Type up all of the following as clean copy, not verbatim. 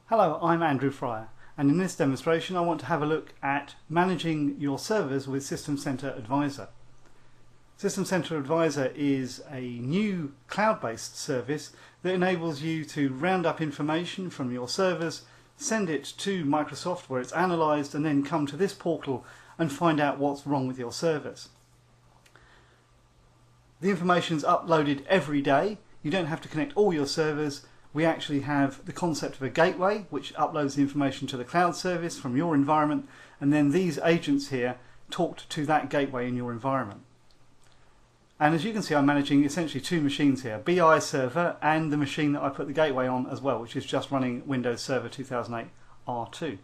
Hello, I'm Andrew Fryer, and in this demonstration I want to have a look at managing your servers with Ssystem Center Advisor. Ssystem Center Advisor is a new cloud-based service that enables you to round up information from your servers, send it to Microsoft where it's analysed, and then come to this portal and find out what's wrong with your servers. The information is uploaded every day. You don't have to connect all your servers. We actually have the concept of a gateway which uploads the information to the cloud service from your environment, and then these agents here talk to that gateway in your environment. And as you can see, I'm managing essentially two machines here, BI server and the machine that I put the gateway on as well, which is just running Windows Server 2008 R2.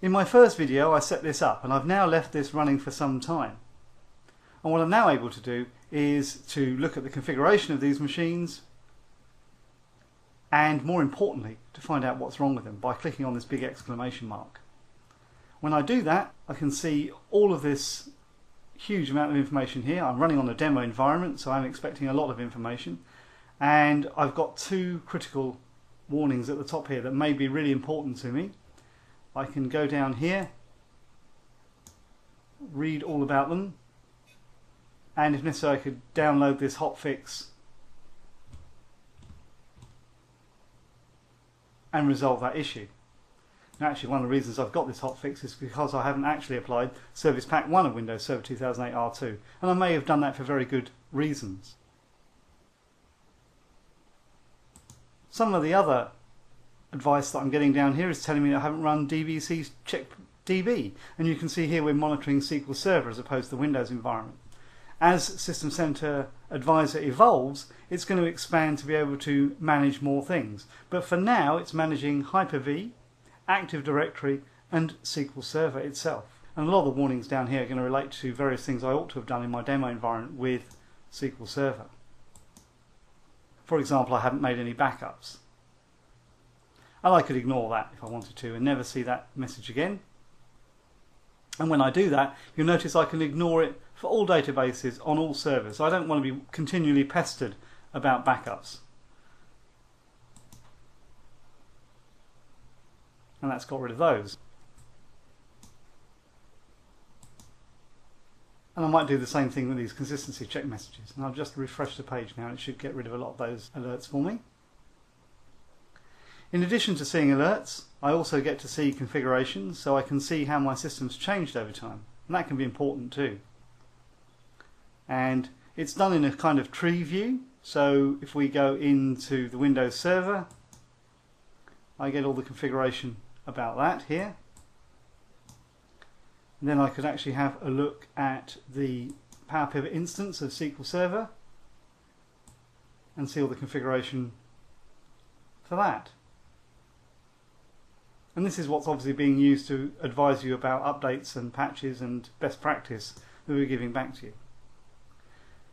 In my first video I set this up, and I've now left this running for some time. And what I'm now able to do is to look at the configuration of these machines, and more importantly to find out what's wrong with them by clicking on this big exclamation mark. When I do that, I can see all of this huge amount of information here. I'm running on a demo environment, so I'm expecting a lot of information, and I've got two critical warnings at the top here that may be really important to me. I can go down here, read all about them, and if necessary I could download this hotfix and resolve that issue. Now, actually, one of the reasons I've got this hotfix is because I haven't actually applied Service Pack 1 of Windows Server 2008 R2, and I may have done that for very good reasons. Some of the other advice that I'm getting down here is telling me that I haven't run DBC check DB, and you can see here we're monitoring SQL Server as opposed to the Windows environment. As Ssystem Center Advisor evolves, it's going to expand to be able to manage more things. But for now, it's managing Hyper-V, Active Directory, and SQL Server itself. And a lot of the warnings down here are going to relate to various things I ought to have done in my demo environment with SQL Server. For example, I haven't made any backups. And I could ignore that if I wanted to and never see that message again. And when I do that, you'll notice I can ignore it for all databases on all servers. I don't want to be continually pestered about backups. And that's got rid of those. And I might do the same thing with these consistency check messages. And I've just refreshed the page now, and it should get rid of a lot of those alerts for me. In addition to seeing alerts, I also get to see configurations, so I can see how my system's changed over time. And that can be important too. And it's done in a kind of tree view, so if we go into the Windows Server, I get all the configuration about that here. And then I could actually have a look at the Power Pivot instance of SQL Server and see all the configuration for that. And this is what's obviously being used to advise you about updates and patches and best practice that we're giving back to you.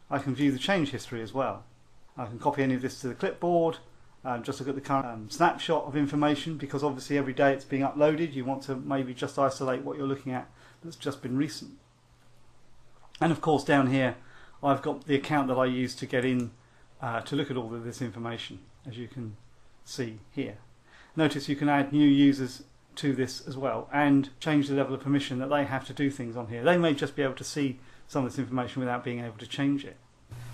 I can view the change history as well. I can copy any of this to the clipboard, just look at the current snapshot of information, because obviously every day it's being uploaded. You want to maybe just isolate what you're looking at that's just been recent. And of course down here I've got the account that I use to get in to look at all of this information, as you can see here. Notice you can add new users to this as well and change the level of permission that they have to do things on here. They may just be able to see some of this information without being able to change it.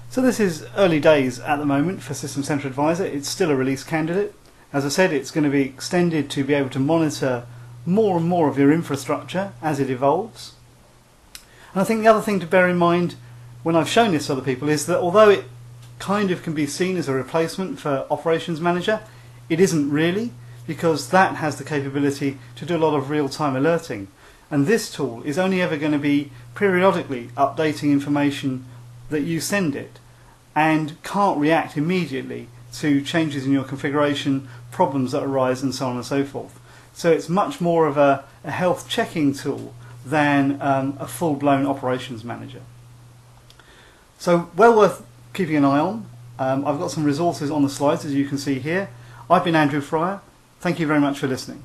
So this is early days at the moment for Ssystem Center Advisor. It's still a release candidate. As I said, it's going to be extended to be able to monitor more and more of your infrastructure as it evolves. And I think the other thing to bear in mind when I've shown this to other people is that although it kind of can be seen as a replacement for Operations Manager, it isn't really, because that has the capability to do a lot of real-time alerting. And this tool is only ever going to be periodically updating information that you send it, and can't react immediately to changes in your configuration, problems that arise, and so on and so forth. So it's much more of a health checking tool than a full-blown operations manager. So well worth keeping an eye on. I've got some resources on the slides, as you can see here. I've been Andrew Fryer. Thank you very much for listening.